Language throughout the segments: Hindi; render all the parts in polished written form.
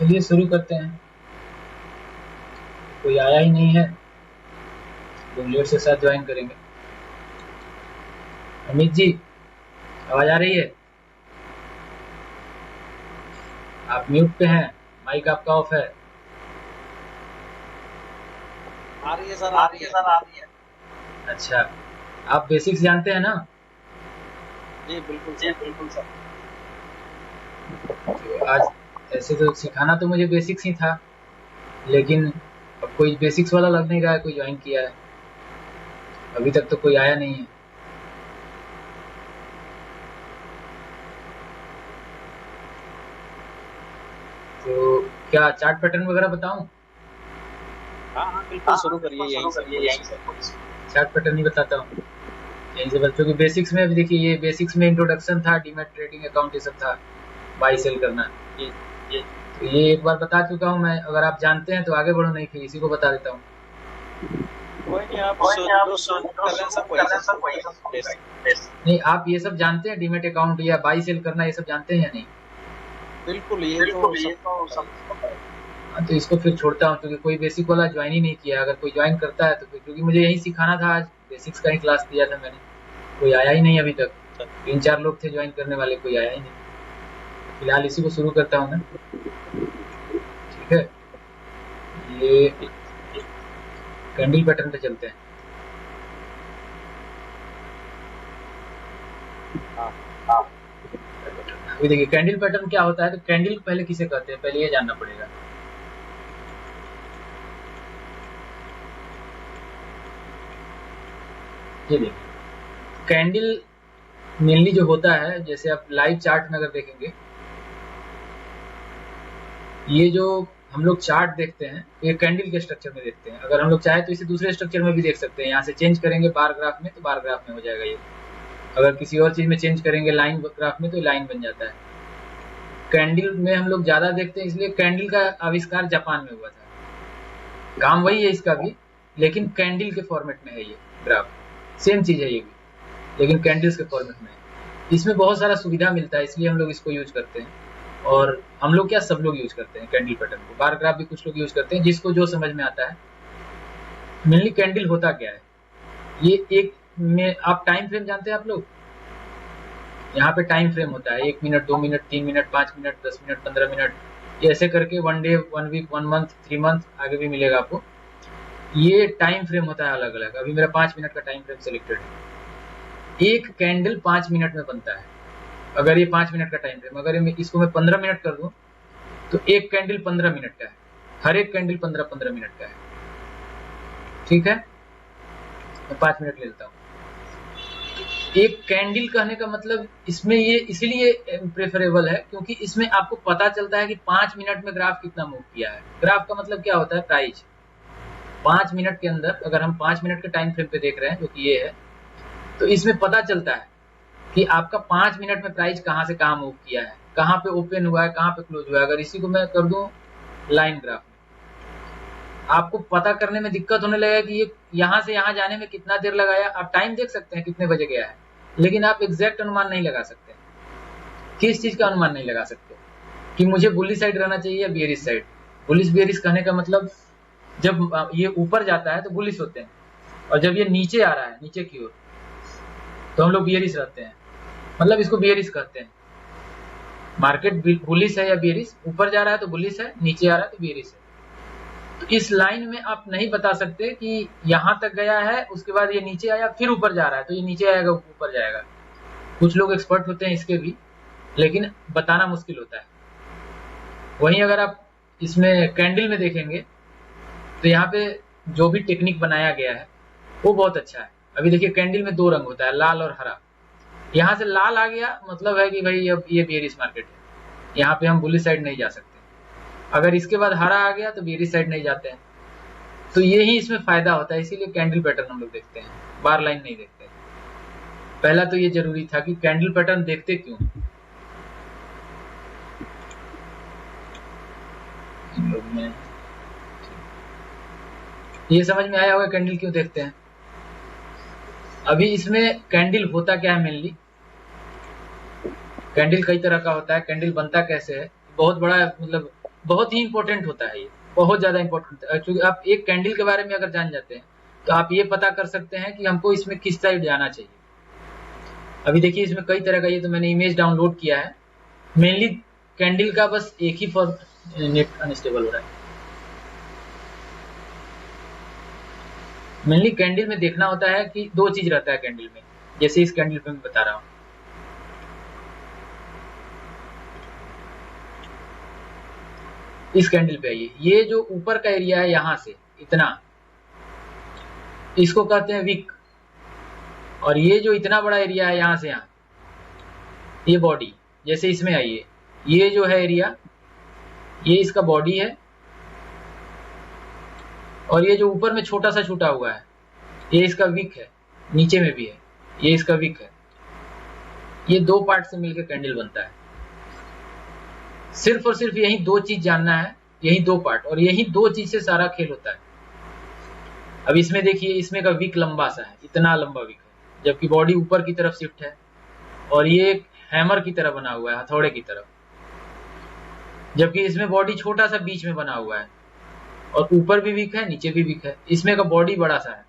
चलिए शुरू करते हैं। कोई आया ही नहीं है तो लेट से साथ ज्वाइन करेंगे। अमित जी, आवाज आ रही है? आप म्यूट पे हैं, माइक आपका ऑफ है। आ रही है सर, आ रही है सर, आ रही है। अच्छा, आप बेसिक्स जानते हैं ना? जी बिल्कुल जी सर। बिल्कुल सर। तो आज ऐसे तो सिखाना तो मुझे बेसिक्स ही था, लेकिन अब कोई बेसिक्स वाला लग नहीं रहा है, कोई ज्वाइन किया है। अभी तक तो कोई आया नहीं है। तो क्या चार्ट पैटर्न वगैरह बताऊं? हाँ हाँ बिल्कुल हाँ हाँ शुरू करिए बिल्कुल यहीं शुरू से करिए कोई यहीं इशू से। चार्ट पैटर्न ही बताता हूँ यहीं से, बच्चों की बेसिक्स में। अभी देखिए, ये बेसिक्स में इंट्रोडक्शन था, डीमैट ट्रेडिंग अकाउंट ये सब था, बाई सेल करना। नहीं। जी ये तो ये एक बार बता चुका हूँ मैं। अगर आप जानते हैं तो आगे बढ़ो, नहीं फिर इसी को बता देता हूँ। कोई नहीं, आप कोई नहीं, आप जो शुरू जो कर रहे हैं शुरू सब कर वही रहे से हैं शुरू सब वही सब करें। शुरू करेंगे। नहीं, आप ये सब जानते हैं, डीमैट अकाउंट या बाई सेल करना ये सब जानते हैं या नहीं? बिल्कुल, ये तो बिल्कुल, ये सब तो पता ही सब है। पता है। हाँ, तो इसको फिर छोड़ता हूँ क्योंकि कोई बेसिक वाला ज्वाइन ही नहीं किया। अगर कोई ज्वाइन करता है तो फिर, क्योंकि मुझे यही सिखाना था, आज बेसिक्स का ही क्लास दिया था मैंने। कोई आया ही नहीं अभी तक। अच्छा, 3-4 लोग थे ज्वाइन करने वाले, कोई आया ही नहीं। फिलहाल इसी को शुरू करता हूँ मैं। ठीक है, ये ठीक। कैंडल पैटर्न पे चलते हैं। हाँ हाँ, अभी देखिए कैंडल पैटर्न क्या होता है। तो कैंडल पहले किसे कहते हैं, पहले ये जानना पड़ेगा। ये देखिए, कैंडल मेनली जो होता है, जैसे आप लाइव चार्ट में अगर देखेंगे, ये जो हम लोग चार्ट देखते हैं ये कैंडल के स्ट्रक्चर में देखते हैं। अगर हम लोग चाहे तो इसे दूसरे स्ट्रक्चर में भी देख सकते हैं। यहाँ से चेंज करेंगे बार ग्राफ में तो बार ग्राफ में हो जाएगा ये। अगर किसी और चीज में चेंज करेंगे लाइन ग्राफ में तो लाइन बन जाता है। कैंडल में हम लोग ज्यादा देखते हैं, इसलिए कैंडल का आविष्कार जापान में हुआ था। काम वही है इसका भी, लेकिन कैंडल के फॉर्मेट में है ये ग्राफ। सेम चीज है ये भी, लेकिन कैंडल्स के फॉर्मेट में है। इसमें बहुत सारा सुविधा मिलता है, इसलिए हम लोग इसको यूज करते हैं। और हम लोग क्या, सब लोग यूज करते हैं कैंडल पैटर्न को। बार ग्राफ भी कुछ लोग यूज करते हैं, जिसको जो समझ में आता है। मेनली कैंडल होता क्या है, ये एक में आप टाइम फ्रेम जानते हैं आप लोग? यहाँ पे टाइम फ्रेम होता है 1 minute, 2 minute, 3 minute, 5 minute, 10 minute, 15 minute, ये ऐसे करके 1 डे, 1 वीक, 1 मंथ, 3 मंथ, आगे भी मिलेगा आपको। ये टाइम फ्रेम होता है अलग अलग। अभी मेरा 5 मिनट का टाइम फ्रेम सिलेक्टेड है। एक कैंडल 5 मिनट में बनता है। अगर ये 5 मिनट का टाइम फ्रेम, अगर इसको मैं 15 मिनट कर दूं तो एक कैंडल 15 मिनट का है। हर एक कैंडल 15-15 मिनट का है। ठीक है, मैं 5 मिनट ले लेता हूँ। एक कैंडल कहने का मतलब इसमें ये इसलिए प्रेफरेबल है क्योंकि इसमें आपको पता चलता है कि 5 मिनट में ग्राफ कितना मूव किया है। ग्राफ का मतलब क्या होता है, प्राइस। 5 मिनट के अंदर अगर हम 5 मिनट के टाइम फ्रेम पे देख रहे हैं, जो कि ये है, तो इसमें पता चलता है कि आपका 5 मिनट में प्राइस कहाँ से कहाँ मूव किया है, कहाँ पे ओपन हुआ है, कहाँ पे क्लोज हुआ है। अगर इसी को मैं कर दूं लाइन ग्राफ में, आपको पता करने में दिक्कत होने लगेगा कि ये यहाँ से यहाँ जाने में कितना देर लगाया। आप टाइम देख सकते हैं कितने बजे गया है, लेकिन आप एग्जैक्ट अनुमान नहीं लगा सकते। किस चीज का अनुमान नहीं लगा सकते कि मुझे बुलिश साइड रहना चाहिए या बियरिश साइड। बुलिश बियरिश कहने का मतलब, जब ये ऊपर जाता है तो बुलिश होते हैं, और जब ये नीचे आ रहा है नीचे की ओर तो हम लोग बियरिश रहते हैं। मतलब इसको बियरिश कहते हैं। मार्केट बुलिश है या बियरिश, ऊपर जा रहा है तो बुलिश है, नीचे आ रहा है तो बियरिश है। तो इस लाइन में आप नहीं बता सकते कि यहाँ तक गया है, उसके बाद ये नीचे आया, फिर ऊपर जा रहा है तो ये नीचे आएगा ऊपर जाएगा। कुछ लोग एक्सपर्ट होते हैं इसके भी, लेकिन बताना मुश्किल होता है। वहीं अगर आप इसमें कैंडल में देखेंगे तो यहाँ पे जो भी टेक्निक बनाया गया है वो बहुत अच्छा है। अभी देखिए कैंडल में 2 रंग होता है, लाल और हरा। यहाँ से लाल आ गया मतलब है कि भाई अब ये बेयरिश मार्केट है, यहाँ पे हम बुलिश साइड नहीं जा सकते। अगर इसके बाद हरा आ गया तो बेयरिश साइड नहीं जाते हैं। तो यही इसमें फायदा होता है, इसीलिए कैंडल पैटर्न हम लोग देखते हैं, बार लाइन नहीं देखते। पहला तो ये जरूरी था कि कैंडल पैटर्न देखते क्यों। ये समझ में आया होगा कैंडल क्यों देखते हैं। अभी इसमें कैंडल होता क्या है मेनली, कैंडल कई तरह का होता है, कैंडल बनता कैसे है, बहुत बड़ा मतलब बहुत ही इंपॉर्टेंट होता है, ये बहुत ज्यादा इंपॉर्टेंट है, क्योंकि आप एक कैंडल के बारे में अगर जान जाते हैं तो आप ये पता कर सकते हैं कि हमको इसमें किस साइड जाना चाहिए। अभी देखिए इसमें कई तरह का, ये तो मैंने इमेज डाउनलोड किया है। मेनली कैंडल का बस एक ही फर्क, नेट अनस्टेबल हो रहा है। मेनली कैंडल में देखना होता है कि दो चीज रहता है कैंडल में, जैसे इस कैंडल पे मैं बता रहा हूँ। इस कैंडल पे आइए, ये जो ऊपर का एरिया है यहाँ से इतना, इसको कहते हैं विक। और ये जो इतना बड़ा एरिया है यहाँ से यहाँ, ये बॉडी। जैसे इसमें आइए, ये जो है एरिया, ये इसका बॉडी है, और ये जो ऊपर में छोटा सा छूटा हुआ है ये इसका विक है, नीचे में भी है, ये इसका विक है। ये दो पार्ट से मिलकर कैंडल बनता है। सिर्फ और सिर्फ यही दो चीज जानना है, यही दो पार्ट, और यही दो चीज से सारा खेल होता है। अब इसमें देखिए, इसमें का विक लंबा सा है, इतना लंबा विक है, जबकि बॉडी ऊपर की तरफ शिफ्ट है, और ये एक हैमर की तरह बना हुआ है, हथौड़े की तरफ, जबकि इसमें बॉडी छोटा सा बीच में बना हुआ है, और ऊपर भी विक है, नीचे भी विक है। इसमें का बॉडी बड़ा सा है,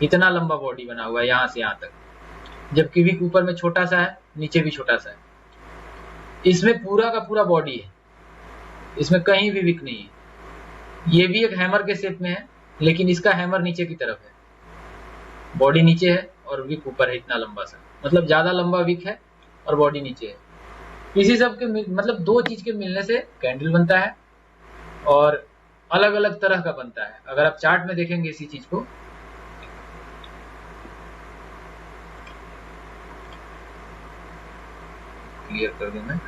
इतना लंबा बॉडी बना हुआ है यहाँ से यहाँ तक, जबकि विक ऊपर में छोटा सा है, नीचे भी छोटा सा है। इसमें पूरा का पूरा बॉडी है, इसमें कहीं भी विक नहीं है। ये भी एक हैमर के शेप में है, लेकिन इसका हैमर नीचे की तरफ है, बॉडी नीचे है और विक ऊपर है, इतना लंबा सा, मतलब ज्यादा लंबा विक है और बॉडी नीचे है। इसी सब के मतलब दो चीज के मिलने से कैंडल बनता है, और अलग अलग तरह का बनता है। अगर आप चार्ट में देखेंगे इसी चीज को, क्लियर कर दूं मैं,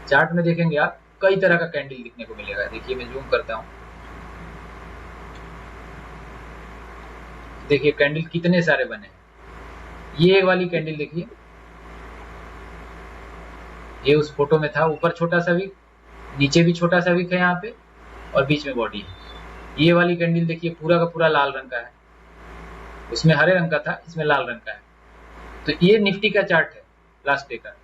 चार्ट में देखेंगे आप कई तरह का कैंडल दिखने को मिलेगा। देखिए मैं जूम करता हूं, देखिए कैंडल कितने सारे बने हैं। ये वाली कैंडल देखिए, ये उस फोटो में था, ऊपर छोटा सा विक, नीचे भी छोटा सा विक है यहाँ पे, और बीच में बॉडी है। ये वाली कैंडल देखिए पूरा का पूरा लाल रंग का है, उसमें हरे रंग का था, इसमें लाल रंग का है। तो ये निफ्टी का चार्ट है लास्ट डे का।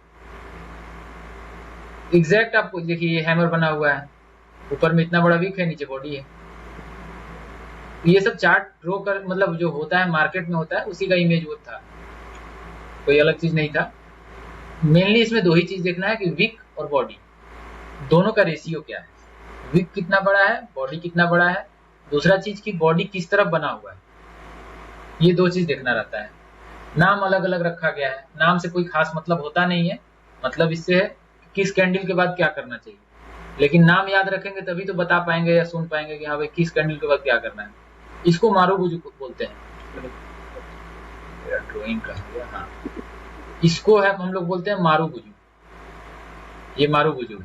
एग्जैक्ट आपको देखिए, ये हैमर बना हुआ है, ऊपर में इतना बड़ा विक है, नीचे बॉडी है। ये सब चार्ट ड्रॉ कर, मतलब जो होता है मार्केट में होता है, उसी का इमेज वो था, कोई अलग चीज नहीं था। मेनली इसमें दो ही चीज देखना है कि विक और बॉडी दोनों का रेशियो क्या है, विक कितना बड़ा है, बॉडी कितना बड़ा है। दूसरा चीज की बॉडी किस तरफ बना हुआ है, ये दो चीज देखना रहता है। नाम अलग अलग रखा गया है, नाम से कोई खास मतलब होता नहीं है, मतलब इससे है कि किस कैंडल के बाद क्या करना चाहिए। लेकिन नाम याद रखेंगे तभी तो बता पाएंगे या सुन पाएंगे कि हाँ भाई किस कैंडल के बाद क्या करना है। इसको मारूबुजू बोलते हैं, ड्राइंग का है, हाँ इसको है हम लोग बोलते हैं मारूबुजू। ये मारूबुजू है,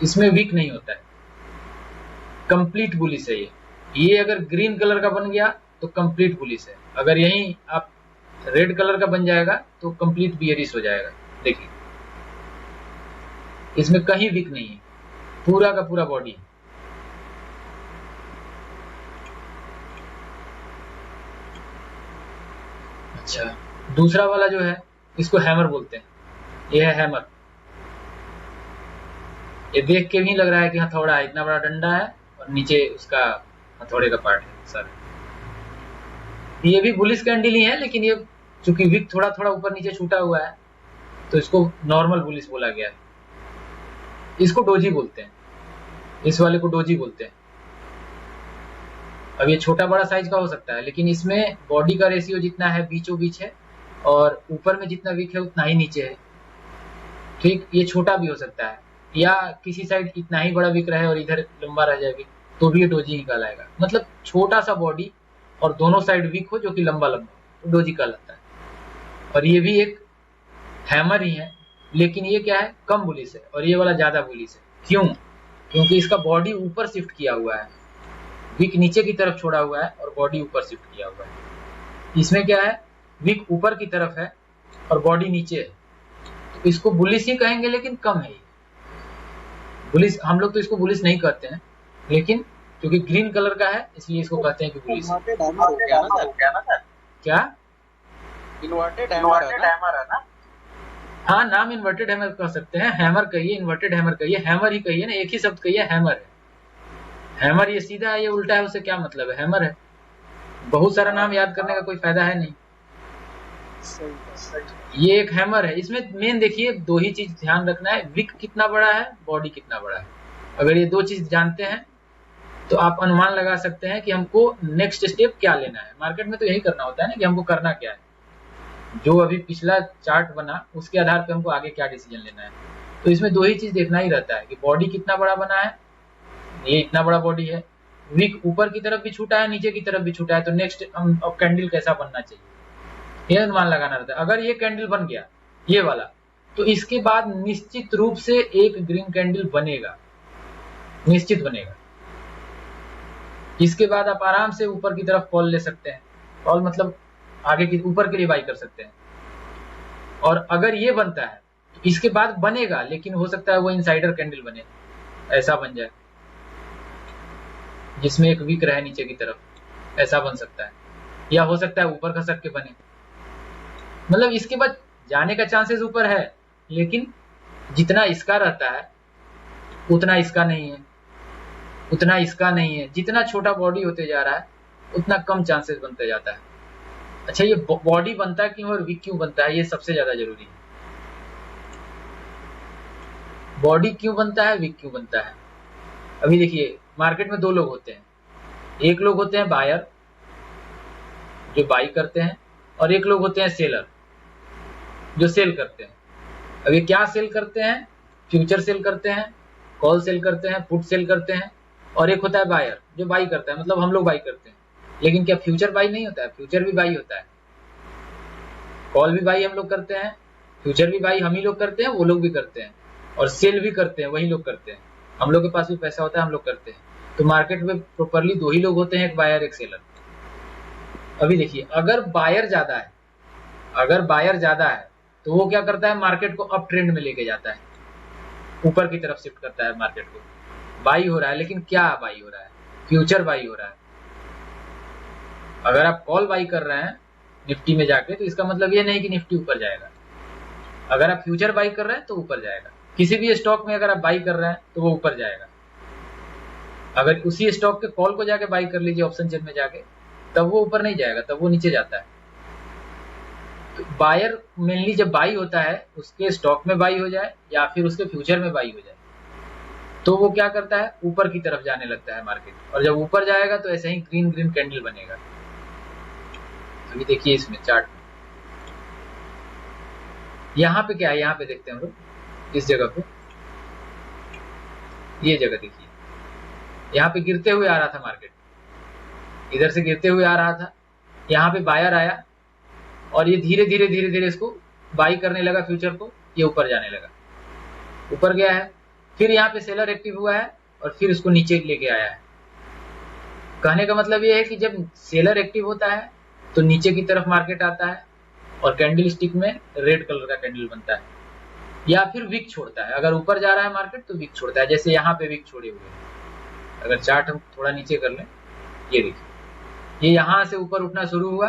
इसमें वीक नहीं होता है, कंप्लीट बुलिश है ये अगर ग्रीन कलर का बन गया तो कंप्लीट बुलिश है, अगर यही आप रेड कलर का बन जाएगा तो कंप्लीट बियरिश हो जाएगा। देखिए इसमें कहीं वीक नहीं है, पूरा का पूरा बॉडी है। अच्छा, दूसरा वाला जो है इसको हैमर बोलते हैं, ये है हैमर। ये देख के भी लग रहा है कि हथौड़ा है, इतना बड़ा डंडा है और नीचे उसका हथौड़े का पार्ट है सर। ये भी बुलिश कैंडल ही है, लेकिन ये चूंकि विक थोड़ा थोड़ा ऊपर नीचे छूटा हुआ है तो इसको नॉर्मल बुलिश बोला गया है। इसको डोजी बोलते हैं, इस वाले को डोजी बोलते हैं। अब ये छोटा बड़ा साइज का हो सकता है, लेकिन इसमें बॉडी का रेशियो जितना है बीचों बीच है, और ऊपर में जितना विक है उतना ही नीचे है। ठीक, ये छोटा भी हो सकता है, या किसी साइड इतना ही बड़ा विक रहे और इधर लंबा रह जाए विक, तो भी ये डोजी ही कहलाएगा। मतलब छोटा सा बॉडी और दोनों साइड विक हो जो कि लंबा लंबा, तो डोजी कहलाता है। और ये भी एक हैमर ही है, लेकिन ये क्या है, कम बुलिश है, और ये वाला ज्यादा बुलिश है। क्यों? क्योंकि इसका बॉडी ऊपर शिफ्ट किया हुआ है, विक नीचे की तरफ छोड़ा हुआ है और बॉडी ऊपर शिफ्ट किया हुआ है। इसमें क्या है, विक ऊपर की तरफ है और बॉडी नीचे है, तो इसको बुलिश ही कहेंगे, लेकिन कम है ये बुलिश। हम लोग तो इसको बुलिश नहीं कहते हैं, लेकिन क्योंकि ग्रीन कलर का है इसलिए इसको कहते हैं कि बुलिश। इन्वर्टेड हैमर हो गया ना सर? क्या इन्वर्टेड हैमर है ना? हाँ, नाम इन्वर्टेड हैमर कह सकते हैं, हैमर कहिए, इन्वर्टेड हैमर कहिए, हैमर ही कहिए ना, एक ही शब्द कहिए, हैमर है। हैमर ये सीधा है, ये उल्टा है, उससे क्या मतलब है, हैमर है। बहुत सारा नाम याद करने का कोई फायदा है नहीं। ये एक हैमर है। इसमें मेन देखिए दो ही चीज ध्यान रखना है, विक कितना बड़ा है, बॉडी कितना बड़ा है। अगर ये दो चीज जानते हैं तो आप अनुमान लगा सकते हैं कि हमको नेक्स्ट स्टेप क्या लेना है। मार्केट में तो यही करना होता है ना कि हमको करना क्या है, जो अभी पिछला चार्ट बना उसके आधार पे हमको आगे क्या डिसीजन लेना है। तो इसमें दो ही चीज देखना ही रहता है कि बॉडी कितना बड़ा बना है, ये इतना बड़ा बॉडी है, विक ऊपर की तरफ भी छूटा है, नीचे की तरफ भी छूटा है, तो नेक्स्ट अब कैंडल कैसा बनना चाहिए ये अनुमान लगाना रहता है। अगर ये कैंडल बन गया ये वाला, तो इसके बाद निश्चित रूप से एक ग्रीन कैंडल बनेगा, निश्चित बनेगा। इसके बाद आप आराम से ऊपर की तरफ कॉल ले सकते हैं, कॉल मतलब आगे की ऊपर के लिए बाई कर सकते हैं। और अगर ये बनता है तो इसके बाद बनेगा, लेकिन हो सकता है वो इनसाइडर कैंडल बने, ऐसा बन जाए जिसमें एक वीक रहे नीचे की तरफ, ऐसा बन सकता है। या हो सकता है ऊपर खसक के बने, मतलब इसके बाद जाने का चांसेस ऊपर है, लेकिन जितना इसका रहता है उतना इसका नहीं है, उतना इसका नहीं है। जितना छोटा बॉडी होते जा रहा है उतना कम चांसेस बनते जाता है। अच्छा, ये बॉडी बनता क्यों और वीक क्यों बनता है, ये सबसे ज्यादा जरूरी है। बॉडी क्यों बनता है, वीक क्यों बनता है। अभी देखिए मार्केट में दो लोग होते हैं, एक लोग होते हैं बायर जो बाई करते हैं, और एक लोग होते हैं सेलर जो सेल करते हैं। अब ये क्या सेल करते हैं, फ्यूचर सेल करते हैं, कॉल सेल करते हैं, पुट सेल करते हैं। और एक होता है बायर जो बाई करता है, मतलब हम लोग बाई करते हैं। लेकिन क्या फ्यूचर बाई नहीं होता है, फ्यूचर भी बाई होता है, कॉल भी बाई हम लोग करते हैं, फ्यूचर भी बाई हम ही लोग करते हैं, वो लोग भी करते हैं, और सेल भी करते हैं वही लोग करते हैं। हम लोग के पास भी पैसा होता है, हम लोग करते हैं। तो मार्केट में प्रॉपरली दो ही लोग होते हैं, एक बायर एक सेलर। अभी देखिए अगर बायर ज्यादा है, अगर बायर ज्यादा है तो वो क्या करता है, मार्केट को अप ट्रेंड में लेके जाता है, ऊपर की तरफ शिफ्ट करता है मार्केट को। बाई हो रहा है, लेकिन क्या बाई हो रहा है, फ्यूचर बाई हो रहा है। अगर आप कॉल बाई कर रहे हैं निफ्टी में जाके, तो इसका मतलब ये नहीं कि निफ्टी ऊपर जाएगा। अगर आप फ्यूचर बाई कर रहे हैं तो ऊपर जाएगा। किसी भी स्टॉक में अगर आप बाई कर रहे हैं तो वो ऊपर जाएगा। अगर उसी स्टॉक के कॉल को जाके बाई कर लीजिए ऑप्शन चेन में जाके, तब वो ऊपर नहीं जाएगा, तब वो नीचे जाता है। तो बायर मेनली जब बाई होता है उसके स्टॉक में बाई हो जाए या फिर उसके फ्यूचर में बाई हो जाए, तो वो क्या करता है, ऊपर की तरफ जाने लगता है मार्केट। और जब ऊपर जाएगा तो ऐसे ही ग्रीन ग्रीन कैंडल बनेगा। अभी देखिए इसमें चार्ट में यहाँ पे क्या है, यहाँ पे देखते हैं हम लोग इस जगह पे, ये जगह देखिए, यहाँ पे गिरते हुए आ रहा था मार्केट, इधर से गिरते हुए आ रहा था, यहाँ पे बायर आया और ये धीरे धीरे धीरे धीरे इसको बाई करने लगा फ्यूचर को, ये ऊपर जाने लगा, ऊपर गया है। फिर यहाँ पे सेलर एक्टिव हुआ है और फिर इसको नीचे लेके आया है। कहने का मतलब ये है कि जब सेलर एक्टिव होता है तो नीचे की तरफ मार्केट आता है और कैंडल स्टिक में रेड कलर का कैंडल बनता है, या फिर विक छोड़ता है। अगर ऊपर जा रहा है मार्केट तो विक छोड़ता है, जैसे यहाँ पे विक छोड़े हुए हैं। अगर चार्ट हम थोड़ा नीचे कर लें, ये देखिए, ये यहाँ से ऊपर उठना शुरू हुआ,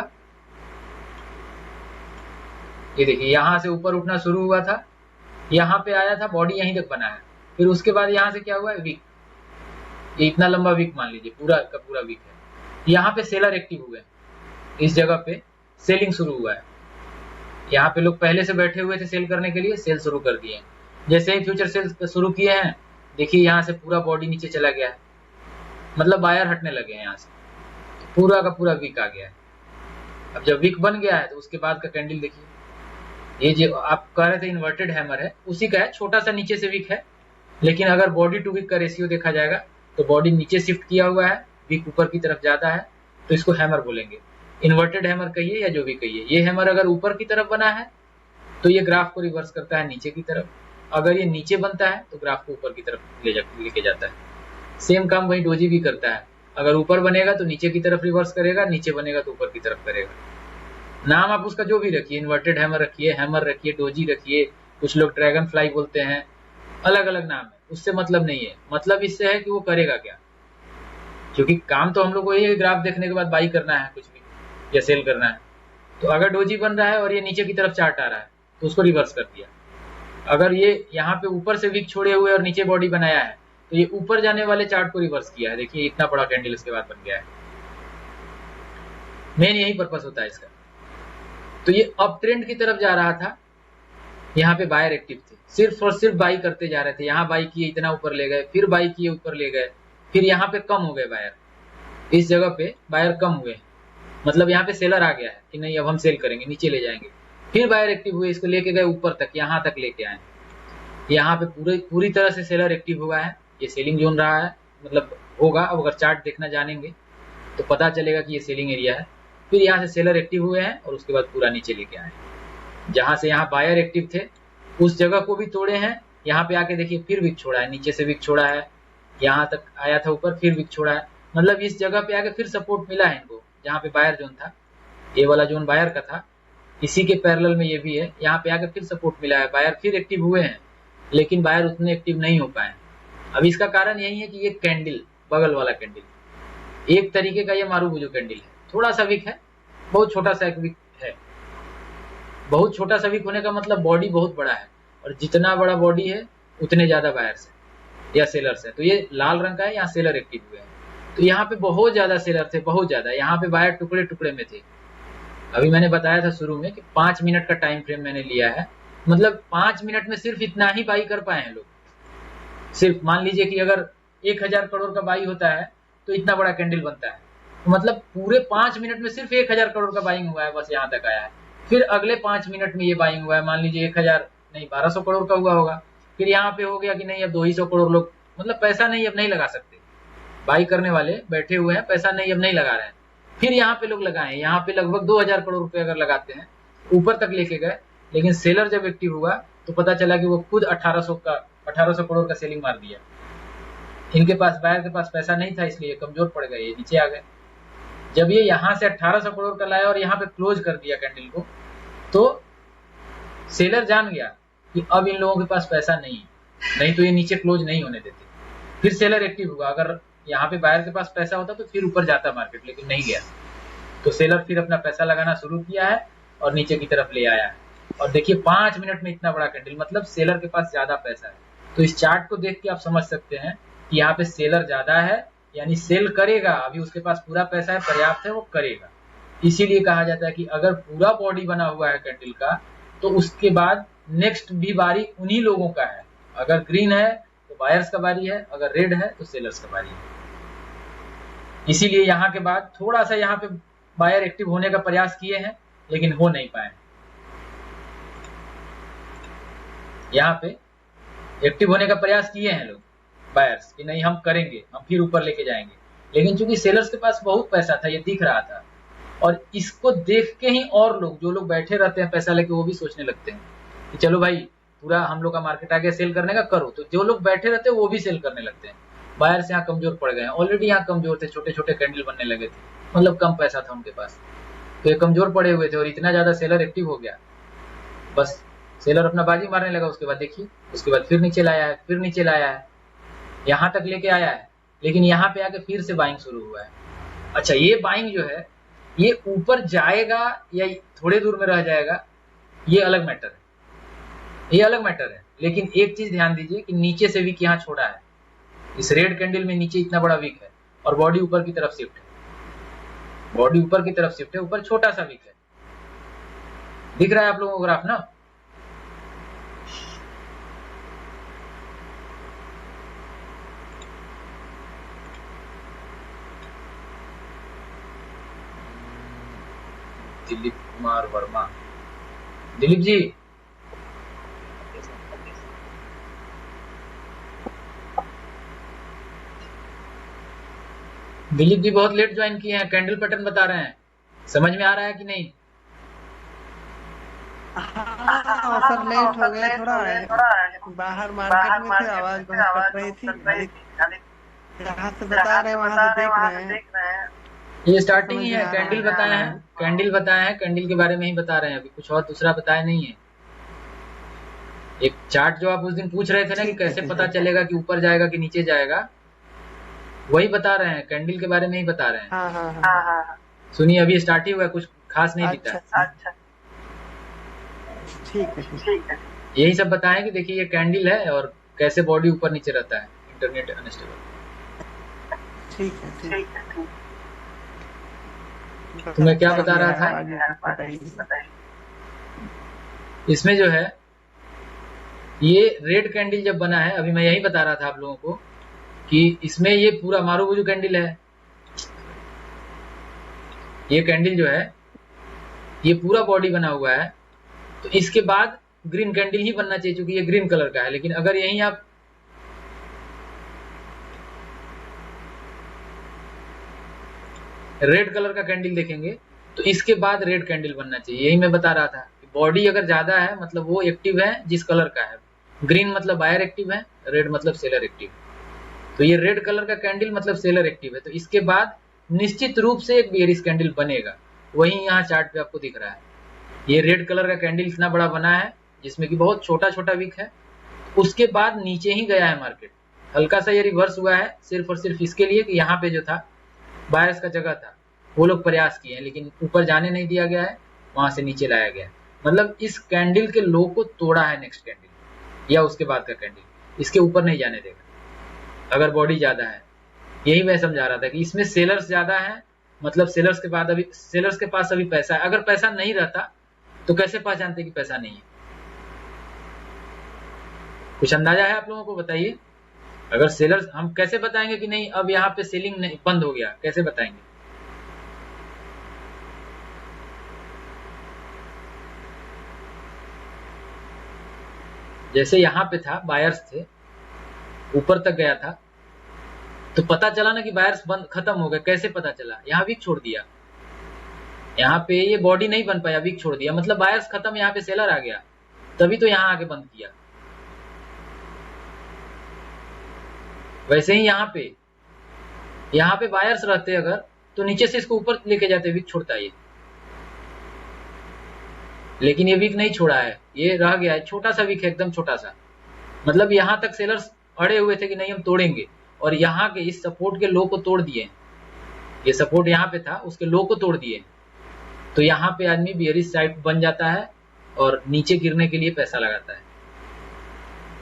ये देखिए यहाँ से ऊपर उठना शुरू हुआ था, यहाँ पे आया था, बॉडी यहीं तक बना है। फिर उसके बाद यहाँ से क्या हुआ है, वीक, ये इतना लंबा वीक मान लीजिए, पूरा का पूरा वीक है। यहाँ पे सेलर एक्टिव हुए, इस जगह पे सेलिंग शुरू हुआ है। यहाँ पे लोग पहले से बैठे हुए थे सेल करने के लिए, सेल शुरू कर दिए। जैसे ही फ्यूचर सेल शुरू किए हैं, देखिए यहाँ से पूरा बॉडी नीचे चला गया है, मतलब बायर हटने लगे हैं यहाँ से, तो पूरा का पूरा वीक आ गया है। अब जब वीक बन गया है तो उसके बाद का कैंडल देखिए, ये जो आप कह रहे थे इन्वर्टेड हैमर है, उसी का है, छोटा सा नीचे से वीक है। लेकिन अगर बॉडी टू वीक का रेशियो देखा जाएगा तो बॉडी नीचे शिफ्ट किया हुआ है, वीक ऊपर की तरफ ज्यादा है, तो इसको हैमर बोलेंगे। इन्वर्टेड हैमर कहिए या जो भी कहिए, ये हैमर अगर ऊपर की तरफ बना है तो ये ग्राफ को रिवर्स करता है नीचे की तरफ, अगर ये नीचे बनता है तो ग्राफ को ऊपर की तरफ लेके जाता है। सेम काम वही डोजी भी करता है, अगर ऊपर बनेगा तो नीचे की तरफ रिवर्स करेगा, नीचे बनेगा तो ऊपर की तरफ करेगा। नाम आप उसका जो भी रखिए, इन्वर्टेड हैमर रखिए, हैमर रखिए, डोजी रखिए, कुछ लोग ड्रैगन फ्लाई बोलते हैं, अलग अलग नाम है, उससे मतलब नहीं है। मतलब इससे है कि वो करेगा क्या, क्योंकि काम तो हम लोग को ये ग्राफ देखने के बाद बाई करना है कुछ भी या सेल करना है। तो अगर डोजी बन रहा है और ये नीचे की तरफ चार्ट आ रहा है तो उसको रिवर्स कर दिया। अगर ये यहाँ पे ऊपर से विक छोड़े हुए और नीचे बॉडी बनाया है तो ये ऊपर जाने वाले चार्ट को रिवर्स किया है। देखिए इतना बड़ा कैंडल इसके बाद बन गया है। मेन यही पर्पस होता है इसका। तो ये अप ट्रेंड की तरफ जा रहा था, यहाँ पे बायर एक्टिव थे, सिर्फ और सिर्फ बाई करते जा रहे थे। यहाँ बाई किए, इतना ऊपर ले गए, फिर बाई किए, ऊपर ले गए, फिर यहाँ पे कम हो गए बायर। इस जगह पे बायर कम हुए, मतलब यहाँ पे सेलर आ गया है कि नहीं अब हम सेल करेंगे, नीचे ले जाएंगे। फिर बायर एक्टिव हुए, इसको लेके गए ऊपर तक, यहाँ तक लेके आए। यहाँ पे पूरी तरह से सेलर एक्टिव हुआ है। ये सेलिंग जोन रहा है, मतलब होगा। अब अगर चार्ट देखना जानेंगे तो पता चलेगा कि ये सेलिंग एरिया है। फिर यहाँ से सेलर एक्टिव हुए हैं और उसके बाद पूरा नीचे लेके आए। जहां से यहाँ बायर एक्टिव थे उस जगह को भी तोड़े हैं। यहाँ पे आके देखिए फिर विक छोड़ा है, नीचे से विक छोड़ा है, यहाँ तक आया था ऊपर, फिर विक छोड़ा है। मतलब इस जगह पे आके फिर सपोर्ट मिला है इनको, जहाँ पे बायर जोन था। ये वाला जोन बायर का था, इसी के पैरेलल में ये भी है। यहाँ पे आके फिर सपोर्ट मिला है, बायर फिर एक्टिव हुए हैं, लेकिन बायर उतने एक्टिव नहीं हो पाए। अब इसका कारण यही है कि ये कैंडल, बगल वाला कैंडल एक तरीके का ये मारूबुजू कैंडल है। थोड़ा सा विक है, बहुत छोटा सा एक विक है। बहुत छोटा सा विक होने का मतलब बॉडी बहुत बड़ा है, और जितना बड़ा बॉडी है उतने ज्यादा बायर्स है या सेलर्स है। तो ये लाल रंग का है, यहाँ सेलर एक्टिव हुए हैं। तो यहाँ पे बहुत ज्यादा सेलर थे, बहुत ज्यादा। यहाँ पे बायर टुकड़े टुकड़े में थे। अभी मैंने बताया था शुरू में कि 5 मिनट का टाइम फ्रेम मैंने लिया है, मतलब 5 मिनट में सिर्फ इतना ही बाई कर पाए हैं लोग। सिर्फ मान लीजिए कि अगर 1000 करोड़ का बाई होता है तो इतना बड़ा कैंडल बनता है, तो मतलब पूरे 5 मिनट में सिर्फ 1000 करोड़ का बाइंग हुआ है, बस यहाँ तक आया है। फिर अगले 5 मिनट में ये बाइंग हुआ है, मान लीजिए 1000 नहीं 1200 करोड़ का हुआ होगा। फिर यहाँ पे हो गया कि नहीं अब 200 करोड़ लोग, मतलब पैसा नहीं अब नहीं लगा सकते, बाई करने वाले बैठे हुए हैं, पैसा नहीं अब नहीं लगा रहे हैं। फिर यहाँ पे लोग लगाए, यहाँ पे लगभग 2000 करोड़ रुपए अगर लगाते हैं, ऊपर तक लेके गए। लेकिन सेलर जब एक्टिव हुआ तो पता चला कि वो खुद 1800 करोड़ का सेलिंग मार दिया। इनके पास, बायर के पास पैसा नहीं था, इसलिए कमजोर पड़ गए, ये नीचे आ गए। जब ये यहाँ से 1800 करोड़ का लाया और यहाँ पे क्लोज कर दिया कैंडल को, तो सेलर जान गया कि अब इन लोगों के पास पैसा नहीं है, नहीं तो ये नीचे क्लोज नहीं होने देते। फिर सेलर एक्टिव हुआ। अगर यहाँ पे बायर के पास पैसा होता तो फिर ऊपर जाता मार्केट, लेकिन नहीं गया। तो सेलर फिर अपना पैसा लगाना शुरू किया है और नीचे की तरफ ले आया है। और देखिए 5 मिनट में इतना बड़ा कैंडल, मतलब सेलर के पास ज्यादा पैसा है। तो इस चार्ट को देख के आप समझ सकते हैं कि यहाँ पे सेलर ज्यादा है, यानी सेल करेगा। अभी उसके पास पूरा पैसा है, पर्याप्त है, वो करेगा। इसीलिए कहा जाता है कि अगर पूरा बॉडी बना हुआ है कैंडल का तो उसके बाद नेक्स्ट भी बारी उन्हीं लोगों का है। अगर ग्रीन है तो बायर्स का बारी है, अगर रेड है तो सेलर्स का बारी है। इसीलिए यहाँ के बाद थोड़ा सा यहाँ पे बायर एक्टिव होने का प्रयास किए हैं, लेकिन हो नहीं पाए। यहाँ पे एक्टिव होने का प्रयास किए हैं लोग बायर्स कि नहीं हम करेंगे, हम फिर ऊपर लेके जाएंगे। लेकिन चूंकि सेलर्स के पास बहुत पैसा था, ये दिख रहा था, और इसको देख के ही और लोग, जो लोग बैठे रहते हैं पैसा लेके, वो भी सोचने लगते हैं कि चलो भाई पूरा हम लोग का मार्केट आ गया सेल करने का, करो। तो जो लोग बैठे रहते हैं वो भी सेल करने लगते हैं। बायर्स यहाँ कमजोर पड़ गए हैं, ऑलरेडी यहाँ कमजोर थे, छोटे छोटे कैंडल बनने लगे थे, मतलब कम पैसा था उनके पास, तो ये कमजोर पड़े हुए थे। और इतना ज्यादा सेलर एक्टिव हो गया, बस सेलर अपना बाजी मारने लगा। उसके बाद देखिए, उसके बाद फिर नीचे लाया है, फिर नीचे लाया है, यहाँ तक लेके आया है, लेकिन यहाँ पे आके फिर से बाइंग शुरू हुआ है। अच्छा, ये बाइंग जो है ये ऊपर जाएगा या थोड़े दूर में रह जाएगा, ये अलग मैटर है, ये अलग मैटर है। लेकिन एक चीज ध्यान दीजिए कि नीचे से वीक यहाँ छोड़ा है, इस रेड कैंडल में नीचे इतना बड़ा वीक है और बॉडी ऊपर की तरफ शिफ्ट है, बॉडी ऊपर की तरफ शिफ्ट है, ऊपर छोटा सा वीक है। दिख रहा है आप लोगों को ग्राफ ना? दिलीप कुमार वर्मा, दिलीप जी दिलीप जी बहुत लेट ज्वाइन किए हैं, कैंडल पैटर्न बता रहे हैं, समझ में आ रहा है कि नहीं? हाँ सर, लेट हो गए थोड़ा, बाहर मार्केट में थे, आवाज बहुत कट रही थी। जहाँ से बता रहे हैं वहाँ से देख रहे हैं। ये स्टार्टिंग ही है, कैंडल बताए हैं, कैंडल बताए हैं, कैंडल के बारे में ही बता रहे हैं, अभी कुछ और दूसरा बताया नहीं है। एक चार्ट जो आप उस दिन पूछ रहे थे ना कि कैसे पता चलेगा कि ऊपर जाएगा कि नीचे जाएगा, वही बता रहे हैं, कैंडल के बारे में ही बता रहे हैं। हाँ हाँ हाँ। सुनिए, अभी स्टार्ट ही हुआ है, कुछ खास नहीं दिखा है। अच्छा ठीक है। यही सब बताएं कि देखिए ये कैंडल है और कैसे बॉडी ऊपर नीचे रहता है, इंटरनेट अनस्टेबल। ठीक है। तो मैं क्या बता रहा था, बताइए। इसमें जो है ये रेड कैंडल जब बना है, अभी मैं यही बता रहा था आप लोगों को कि इसमें ये पूरा मारूबुजू कैंडल है। ये कैंडल जो है ये पूरा बॉडी बना हुआ है, तो इसके बाद ग्रीन कैंडल ही बनना चाहिए क्योंकि ये ग्रीन कलर का है। लेकिन अगर यहीं आप रेड कलर का कैंडल देखेंगे तो इसके बाद रेड कैंडल बनना चाहिए। यही मैं बता रहा था कि बॉडी अगर ज्यादा है मतलब वो एक्टिव है जिस कलर का है। ग्रीन मतलब बायर एक्टिव है, रेड मतलब सेलर एक्टिव। तो ये रेड कलर का कैंडल मतलब सेलर एक्टिव है, तो इसके बाद निश्चित रूप से एक बेयरिश कैंडल बनेगा। वही यहाँ चार्ट पे आपको दिख रहा है, ये रेड कलर का कैंडल इतना बड़ा बना है जिसमें कि बहुत छोटा छोटा विक है, उसके बाद नीचे ही गया है मार्केट। हल्का सा ये रिवर्स हुआ है सिर्फ और सिर्फ इसके लिए कि यहाँ पे जो था बायर्स का जगह था, वो लोग प्रयास किए हैं लेकिन ऊपर जाने नहीं दिया गया है, वहां से नीचे लाया गया। मतलब इस कैंडल के लो को तोड़ा है नेक्स्ट कैंडल या उसके बाद का कैंडल, इसके ऊपर नहीं जाने देगा अगर बॉडी ज्यादा है। यही मैं समझा रहा था कि इसमें सेलर्स ज्यादा है, मतलब सेलर्स के पास अभी पैसा है। अगर पैसा नहीं रहता तो कैसे पहचानते कि पैसा नहीं है? कुछ अंदाजा है आप लोगों को? बताइए। अगर सेलर्स, हम कैसे बताएंगे कि नहीं अब यहाँ पे सेलिंग नहीं बंद हो गया, कैसे बताएंगे? जैसे यहाँ पे था बायर्स थे, ऊपर तक गया था तो पता चला ना कि बायर्स बंद खत्म हो गए। कैसे पता चला? यहाँ वीक छोड़ दिया, यहाँ पे ये बॉडी नहीं बन पाया, वीक छोड़ दिया, मतलब बायर्स खत्म, यहाँ पे सेलर आ गया, तभी तो यहाँ आके बंद किया। वैसे ही यहाँ पे बायर्स रहते अगर तो नीचे से इसको ऊपर लेके जाते, वीक छोड़ता ये, लेकिन ये वीक नहीं छोड़ा है, ये रह गया है, छोटा सा वीक है, एकदम छोटा सा। मतलब यहाँ तक सेलर्स अड़े हुए थे कि नहीं हम तोड़ेंगे, और यहाँ के इस सपोर्ट के लो को तोड़ दिए। ये सपोर्ट यहाँ पे था, उसके लो को तोड़ दिए, तो यहाँ पे आदमी बियरिश साइड बन जाता है और नीचे गिरने के लिए पैसा लगाता है।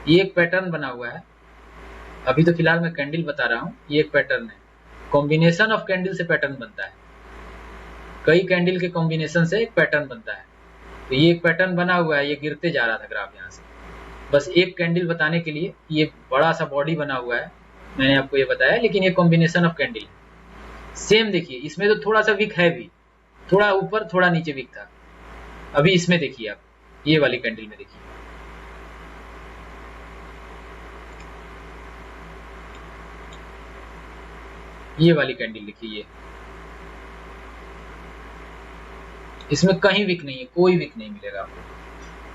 ये एक पैटर्न बना हुआ है, अभी तो फिलहाल मैं कैंडल बता रहा हूँ। ये एक पैटर्न है, कॉम्बिनेशन ऑफ कैंडल से पैटर्न बनता है, कई कैंडल के कॉम्बिनेशन से एक पैटर्न बनता है। तो ये एक पैटर्न बना हुआ है, ये गिरते जा रहा था ग्राफ यहाँ से, बस एक कैंडल बताने के लिए। ये बड़ा सा बॉडी बना हुआ है, मैंने आपको ये बताया, लेकिन ये कॉम्बिनेशन ऑफ कैंडल है। सेम देखिए, इसमें तो थोड़ा सा वीक है भी, थोड़ा ऊपर थोड़ा नीचे वीक था। अभी इसमें देखिए आप, ये वाली कैंडल में देखिए, ये वाली कैंडल देखिए, ये इसमें कहीं वीक नहीं है, कोई वीक नहीं मिलेगा आपको।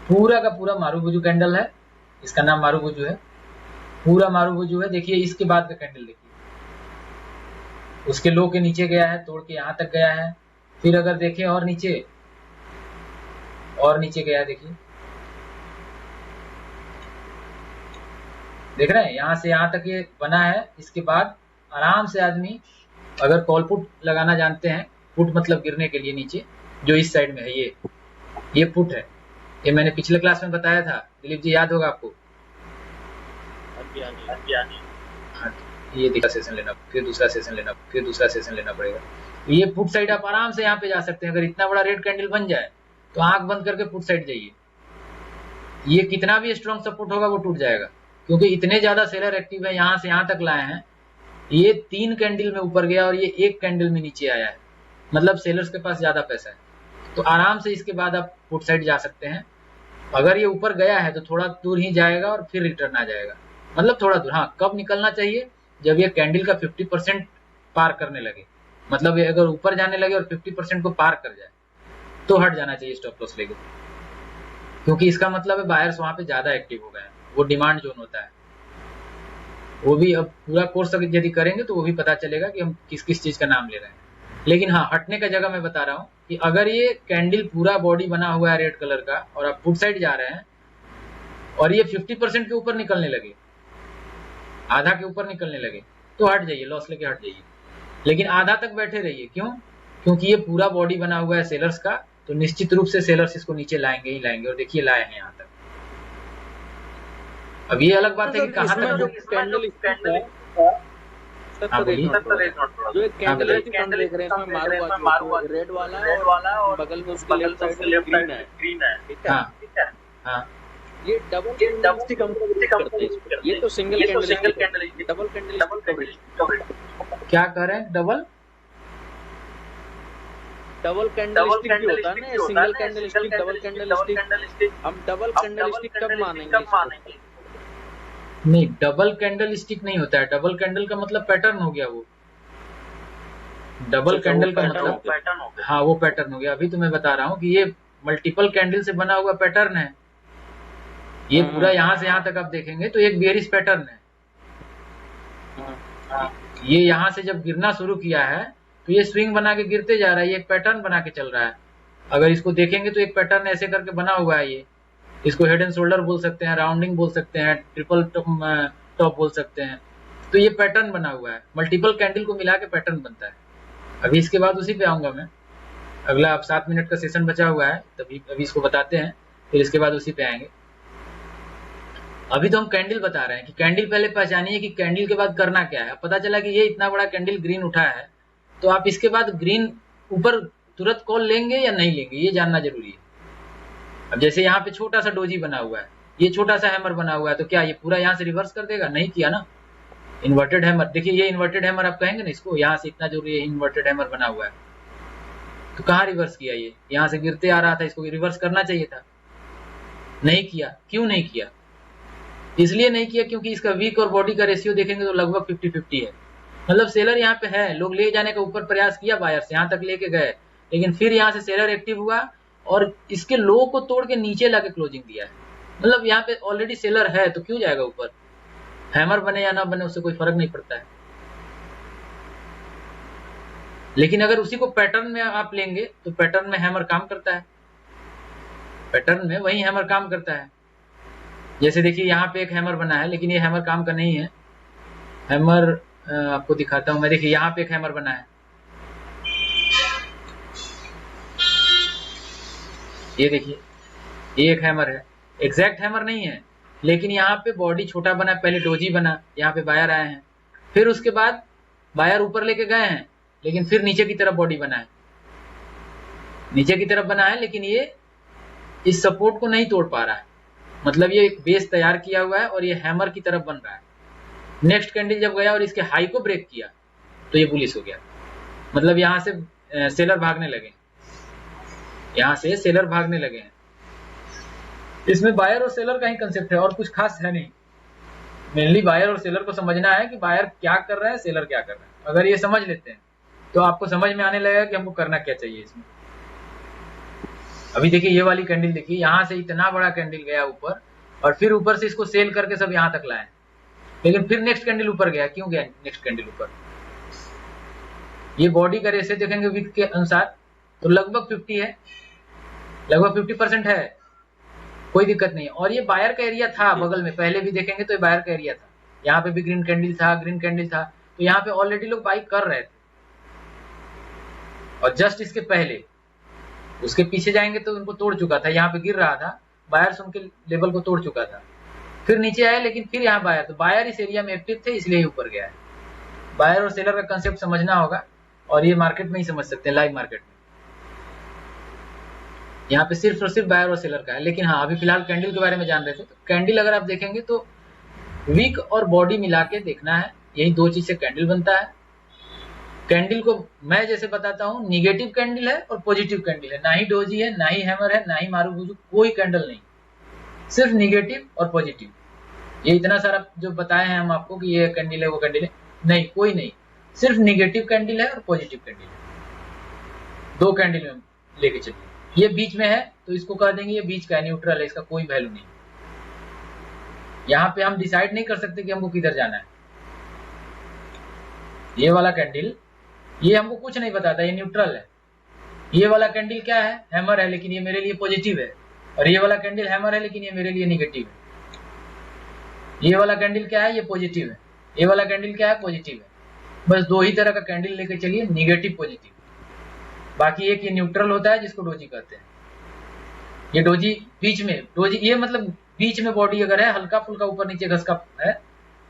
पूरा का पूरा मारूबुजू कैंडल है, इसका नाम मारूबुजू है, पूरा मारूबुजू है। देखिए इसके बाद का कैंडल देखिए, उसके लो के नीचे गया है, तोड़ के यहाँ तक गया है। फिर अगर देखें और नीचे गया, देखिए देख रहे हैं, यहाँ से यहाँ तक ये बना है। इसके बाद आराम से आदमी अगर कॉल पुट लगाना जानते हैं, पुट मतलब गिरने के लिए नीचे, जो इस साइड में है ये पुट है। ये मैंने पिछले क्लास में बताया था, दिलीप जी याद होगा आपको। ये दूसरा सेशन लेना, फिर दूसरा सेशन लेना, फिर दूसरा सेशन लेना पड़ेगा। ये पुट साइड आप आराम से यहाँ पे जा सकते हैं। अगर इतना बड़ा रेड कैंडल बन जाए तो आंख बंद करके पुट साइड जाइए, ये कितना भी स्ट्रॉन्ग सपोर्ट होगा वो टूट जाएगा, क्योंकि इतने ज्यादा सेलर एक्टिव है, यहाँ से यहाँ तक लाए हैं। ये 3 कैंडल में ऊपर गया और ये 1 कैंडल में नीचे आया है, मतलब सेलर्स के पास ज्यादा पैसा है, तो आराम से इसके बाद आप पुट साइड जा सकते हैं। अगर ये ऊपर गया है तो थोड़ा दूर ही जाएगा और फिर रिटर्न आ जाएगा, मतलब थोड़ा दूर। हाँ, कब निकलना चाहिए? जब ये कैंडल का 50% पार करने लगे, मतलब ये अगर ऊपर जाने लगे और 50% को पार कर जाए तो हट जाना चाहिए स्टॉप लॉस लेके, क्योंकि इसका मतलब है बायर्स वहां पे ज्यादा एक्टिव हो गए हैं। वो डिमांड जोन होता है, वो भी अब पूरा कोर्स यदि करेंगे तो वो भी पता चलेगा कि हम किस किस चीज का नाम ले रहे हैं। लेकिन हाँ, हटने का जगह मैं बता रहा हूँ कि अगर ये कैंडल पूरा बॉडी बना हुआ है रेड कलर का और आप पुट साइड जा रहे हैं और ये 50% के ऊपर निकलने लगे, आधा के ऊपर निकलने लगे, तो हट जाइए, लॉस लेके हट जाइए, लेकिन आधा तक बैठे रहिए। क्यों? क्योंकि ये पूरा बॉडी बना हुआ है सेलर्स का, तो निश्चित रूप से सेलर्स इसको नीचे लाएंगे ही लाएंगे, और देखिए लाए हैं यहाँ तक। अब ये अलग बात है कि कहाँ तक जो कैंडल हाँ बोलिए। जो एक कैंडल है फ्रंट देख रहे हैं इसमें मारू रेड वाला और बगल में उसके लेफ्ट साइड में ग्रीन है, ठीक है? हाँ ये डबल कैंडलस्टिक हम करते हैं इसमें। ये तो सिंगल कैंडलस्टिक, डबल कैंडलस्टिक क्या कह रहे हैं? डबल कैंडलस्टिक भी होता है ना, सिंगल कैंडलस्टिक, डबल कैंडलस्टिक। हम डबल कैंडलस्टिक कब मानेंगे इसको? नहीं, डबल कैंडल स्टिक नहीं होता है। डबल कैंडल का मतलब पैटर्न हो गया वो। डबल कैंडल का मतलब हाँ वो पैटर्न हो गया। अभी तो मैं बता रहा हूँ कि ये मल्टीपल कैंडल से बना हुआ पैटर्न है। ये पूरा यहाँ से यहाँ तक आप देखेंगे तो एक बेयरिश पैटर्न है। ये यहाँ से जब गिरना शुरू किया है तो ये स्विंग बना के गिरते जा रहा है, ये एक पैटर्न बना के चल रहा है। अगर इसको देखेंगे तो एक पैटर्न ऐसे करके बना हुआ है। ये इसको हेड एंड शोल्डर बोल सकते हैं, राउंडिंग बोल सकते हैं, ट्रिपल टॉप बोल सकते हैं। तो ये पैटर्न बना हुआ है, मल्टीपल कैंडल को मिला के पैटर्न बनता है। अभी इसके बाद उसी पे आऊंगा मैं। अगला अब 7 मिनट का सेशन बचा हुआ है, तभी अभी इसको बताते हैं, फिर इसके बाद उसी पे आएंगे। अभी तो हम कैंडल बता रहे हैं कि कैंडल पहले पहचानिए कि कैंडल के बाद करना क्या है। पता चला कि ये इतना बड़ा कैंडल ग्रीन उठा है, तो आप इसके बाद ग्रीन ऊपर तुरंत कॉल लेंगे या नहीं लेंगे, ये जानना जरूरी है। अब जैसे यहाँ पे छोटा सा डोजी बना हुआ है, ये छोटा सा हैमर बना हुआ है, तो क्या ये पूरा यहाँ से रिवर्स कर देगा? नहीं किया ना। इन्वर्टेड हैमर, देखिए ये इन्वर्टेड हैमर आप कहेंगे ना इसको, यहाँ से इतना जो ये इन्वर्टेड हैमर बना हुआ है, तो कहाँ रिवर्स किया? ये यहाँ से गिरते आ रहा था, इसको रिवर्स करना चाहिए था, नहीं किया। क्यों नहीं किया? इसलिए नहीं किया क्योंकि इसका वीक और बॉडी का रेशियो देखेंगे तो लगभग 50-50 है। मतलब सेलर यहाँ पे है, लोग ले जाने का ऊपर प्रयास किया, बायर से यहाँ तक लेके गए, लेकिन फिर यहाँ से सेलर एक्टिव हुआ और इसके लो को तोड़ के नीचे लाके क्लोजिंग दिया है। मतलब यहाँ पे ऑलरेडी सेलर है, तो क्यों जाएगा ऊपर? हैमर बने या ना बने उससे कोई फर्क नहीं पड़ता है। लेकिन अगर उसी को पैटर्न में आप लेंगे तो पैटर्न में हैमर काम करता है, पैटर्न में वही हैमर काम करता है। जैसे देखिए यहाँ पे एक हैमर बना है, लेकिन ये हैमर काम का नहीं है। हैमर आपको दिखाता हूं मैं। देखिए यहाँ पे एक हैमर बना है, ये देखिए ये एक हैमर है, एग्जैक्ट हैमर नहीं है, लेकिन यहाँ पे बॉडी छोटा बना, पहले डोजी बना, यहाँ पे बायर आए हैं, फिर उसके बाद बायर ऊपर लेके गए हैं, लेकिन फिर नीचे की तरफ बॉडी बना है, नीचे की तरफ बना है, लेकिन ये इस सपोर्ट को नहीं तोड़ पा रहा है। मतलब ये एक बेस तैयार किया हुआ है और ये हैमर की तरफ बन रहा है। नेक्स्ट कैंडल जब गया और इसके हाई को ब्रेक किया तो ये बुलिश हो गया। मतलब यहाँ से सेलर भागने लगे, यहाँ से सेलर भागने लगे हैं। इसमें बायर और सेलर का ही कंसेप्ट है और कुछ खास है नहीं। मेनली बायर और सेलर को समझना है कि बायर क्या कर रहा है, सेलर क्या कर रहा है। अगर ये समझ लेते हैं तो आपको समझ में आने लगेगा कि हमको करना क्या चाहिए इसमें। अभी देखिए ये वाली कैंडल देखिए, यहाँ से इतना बड़ा कैंडल गया ऊपर और फिर ऊपर से इसको सेल करके सब यहाँ तक लाए, लेकिन फिर नेक्स्ट कैंडल ऊपर गया। क्यों गया नेक्स्ट कैंडल ऊपर? ये बॉडी का रेशियो देखेंगे वीक के अनुसार तो लगभग 50 है, लगभग 50% है, कोई दिक्कत नहीं है। और ये बायर का एरिया था बगल में, पहले भी देखेंगे तो ये बायर का एरिया था। यहाँ पे भी ग्रीन कैंडल था, ग्रीन कैंडल था, तो यहाँ पे ऑलरेडी लोग बाई कर रहे थे। और जस्ट इसके पहले उसके पीछे जाएंगे तो उनको तोड़ चुका था, यहाँ पे गिर रहा था, बायर्स उनके लेवल को तोड़ चुका था, फिर नीचे आया, लेकिन फिर यहाँ बायर, तो बायर इस एरिया में एक्टिव थे इसलिए ऊपर गया है। बायर और सेलर का कंसेप्ट समझना होगा, और ये मार्केट में ही समझ सकते हैं, लाइव मार्केट में। यहाँ पे सिर्फ और सिर्फ बायर और सेलर का है। लेकिन हाँ, अभी फिलहाल कैंडल के बारे में जान रहे थे, तो कैंडल अगर आप देखेंगे तो वीक और बॉडी मिला के देखना है, यही दो चीज से कैंडल बनता है। कैंडल को मैं जैसे बताता हूँ, निगेटिव कैंडल है और पॉजिटिव कैंडल है, ना ही डोजी है, ना ही हैमर है, ना ही मारूबुजू, कोई कैंडल नहीं, सिर्फ निगेटिव और पॉजिटिव। ये इतना सारा जो बताए हैं हम आपको कि ये कैंडल है वो कैंडल है, नहीं, कोई नहीं, सिर्फ निगेटिव कैंडल है और पॉजिटिव कैंडल है। दो कैंडल में लेके चलिए। ये बीच में है तो इसको कह देंगे ये बीच का है, न्यूट्रल है, इसका कोई वैल्यू नहीं। यहाँ पे हम डिसाइड नहीं कर सकते कि हमको किधर जाना है। ये वाला कैंडल ये हमको कुछ नहीं बताता, ये न्यूट्रल है। ये वाला कैंडल क्या है? हैमर है, लेकिन ये मेरे लिए पॉजिटिव है। और ये वाला कैंडल हैमर है, लेकिन ये मेरे लिए निगेटिव है। ये वाला कैंडल क्या है? ये पॉजिटिव है। ये वाला कैंडल क्या है, पॉजिटिव है। बस दो ही तरह का कैंडल लेके चलिए, निगेटिव पॉजिटिव। बाकी एक ये न्यूट्रल होता है जिसको डोजी कहते हैं। ये डोजी बीच में, डोजी ये मतलब बीच में बॉडी अगर है, हल्का फुल्का ऊपर नीचे घसका है,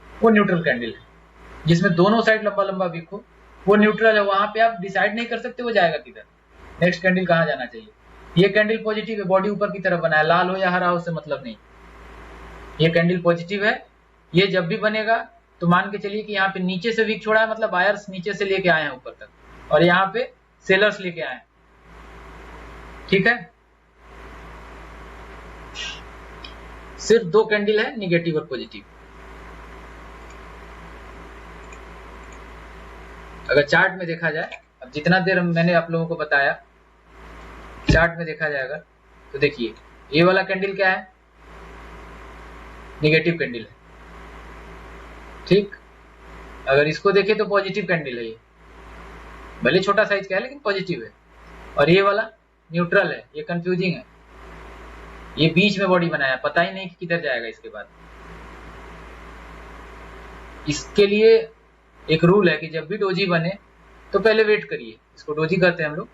वो न्यूट्रल कैंडल है। जिसमें दोनों साइड लंबा लंबा वीक हो, वो न्यूट्रल है। वहां पे आप डिसाइड नहीं कर सकते वो जाएगा किधर, नेक्स्ट कैंडल कहाँ जाना चाहिए। ये कैंडल पॉजिटिव है, बॉडी ऊपर की तरफ बना है, लाल हो या हरा हो उससे मतलब नहीं। ये कैंडल पॉजिटिव है। ये जब भी बनेगा तो मान के चलिए कि यहाँ पे नीचे से वीक छोड़ा है, मतलब बायर्स नीचे से लेके आए हैं ऊपर तक, और यहाँ पे सेलर्स लेके आए हैं। ठीक है, सिर्फ दो कैंडल है, निगेटिव और पॉजिटिव। अगर चार्ट में देखा जाए, अब जितना देर मैंने आप लोगों को बताया, चार्ट में देखा जाएगा तो देखिए ये वाला कैंडल क्या है, निगेटिव कैंडल है। ठीक, अगर इसको देखें तो पॉजिटिव कैंडल है, ये भले छोटा साइज का है लेकिन पॉजिटिव है। और ये वाला न्यूट्रल है, ये कंफ्यूजिंग है। ये बीच में बॉडी बनाया, पता ही नहीं कि किधर जाएगा इसके बाद। इसके लिए एक रूल है कि जब भी डोजी बने तो पहले वेट करिए, इसको डोजी कहते हैं हम लोग।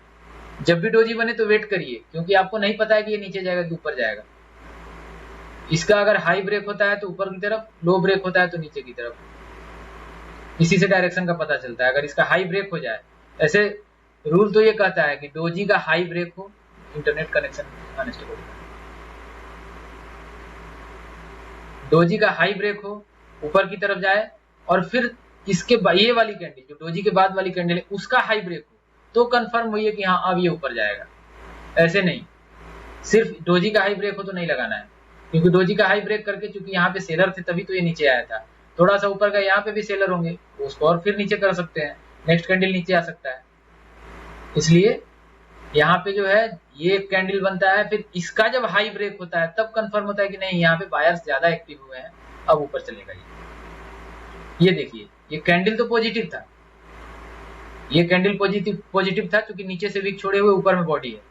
जब भी डोजी बने तो वेट करिए, क्योंकि आपको नहीं पता है कि ये नीचे जाएगा कि ऊपर जाएगा। इसका अगर हाई ब्रेक होता है तो ऊपर की तरफ, लो ब्रेक होता है तो नीचे की तरफ। इसी से डायरेक्शन का पता चलता है। अगर इसका हाई ब्रेक हो जाए, ऐसे रूल तो ये कहता है कि डोजी का हाई ब्रेक हो, इंटरनेट कनेक्शन अनस्टेबल, डोजी का हाई ब्रेक हो, ऊपर की तरफ जाए, और फिर इसके ये वाली कैंडल जो डोजी के बाद वाली कैंडल है उसका हाई ब्रेक हो, तो कंफर्म हुई है कि हाँ अब ये ऊपर जाएगा। ऐसे नहीं, सिर्फ डोजी का हाई ब्रेक हो तो नहीं लगाना है, क्योंकि डोजी का हाई ब्रेक करके चूंकि यहाँ पे सेलर थे तभी तो ये नीचे आया था। थोड़ा सा ऊपर का यहाँ पे भी सेलर होंगे, उसको और फिर नीचे कर सकते हैं, नेक्स्ट कैंडल नीचे आ सकता है। इसलिए यहाँ पे जो है ये कैंडल बनता है, फिर इसका जब हाई ब्रेक होता है तब कंफर्म होता है कि नहीं यहाँ पे बायर्स ज्यादा एक्टिव हुए हैं, अब ऊपर चलेगा ये देखिए ये कैंडल तो पॉजिटिव था, ये कैंडल पॉजिटिव था क्योंकि नीचे से वीक छोड़े हुए ऊपर में बॉडी है,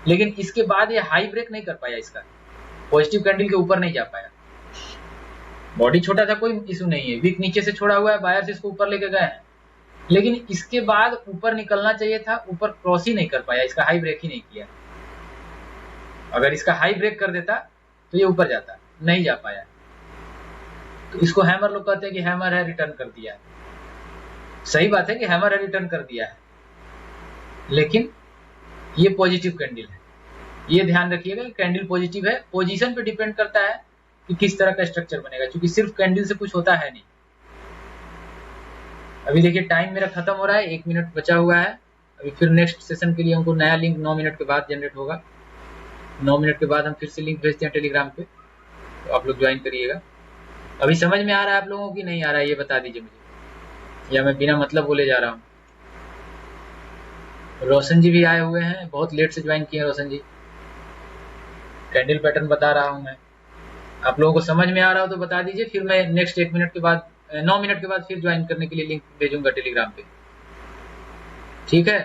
लेकिन इसके बाद ये हाई ब्रेक नहीं कर पाया, इसका पॉजिटिव कैंडल के ऊपर नहीं जा पाया। बॉडी छोटा था, कोई इशू नहीं है, वीक नीचे से छोड़ा हुआ है, बायर्स इसको ऊपर लेके गए हैं, लेकिन इसके बाद ऊपर निकलना चाहिए था, ऊपर क्रॉस ही नहीं कर पाया, इसका हाई ब्रेक ही नहीं किया। अगर इसका हाई ब्रेक कर देता तो ये ऊपर जाता, नहीं जा पाया। तो इसको हैमर लोग कहते हैं कि हैमर है, रिटर्न कर दिया है। सही बात है कि हैमर है, रिटर्न कर दिया है, लेकिन ये पॉजिटिव कैंडल है। ये ध्यान रखिएगा कि कैंडल पॉजिटिव है, पोजीशन पे डिपेंड करता है कि किस तरह का स्ट्रक्चर बनेगा, क्योंकि सिर्फ कैंडल से कुछ होता है नहीं। अभी देखिए टाइम मेरा खत्म हो रहा है, 1 मिनट बचा हुआ है। अभी फिर नेक्स्ट सेशन के लिए हमको नया लिंक 9 मिनट के बाद जनरेट होगा। 9 मिनट के बाद हम फिर से लिंक भेजते हैं टेलीग्राम पे, तो आप लोग ज्वाइन करिएगा। अभी समझ में आ रहा है आप लोगों की नहीं आ रहा है, ये बता दीजिए मुझे, या मैं बिना मतलब बोले जा रहा हूँ। रोशन जी भी आए हुए हैं, बहुत लेट से ज्वाइन किए रोशन जी। कैंडल पैटर्न बता रहा हूँ मैं, आप लोगों को समझ में आ रहा हो तो बता दीजिए, फिर मैं नेक्स्ट 1 मिनट के बाद 9 मिनट के बाद फिर ज्वाइन करने के लिए लिंक भेजूंगा टेलीग्राम पे, ठीक है।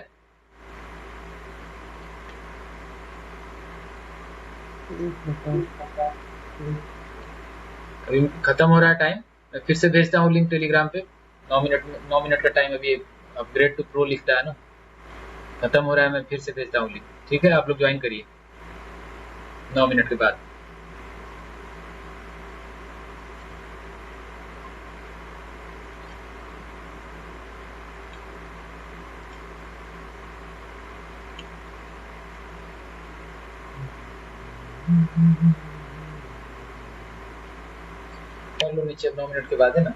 अभी खत्म हो रहा है टाइम, मैं फिर से भेजता हूँ लिंक टेलीग्राम पे। 9 मिनट का टाइम अभी अपग्रेड टू प्रो लिखता है ना, खत्म हो रहा है, मैं फिर से भेजता हूँ लिंक, ठीक है। आप लोग ज्वाइन करिए 9 मिनट के बाद। कर लो नीचे, 9 मिनट के बाद है ना।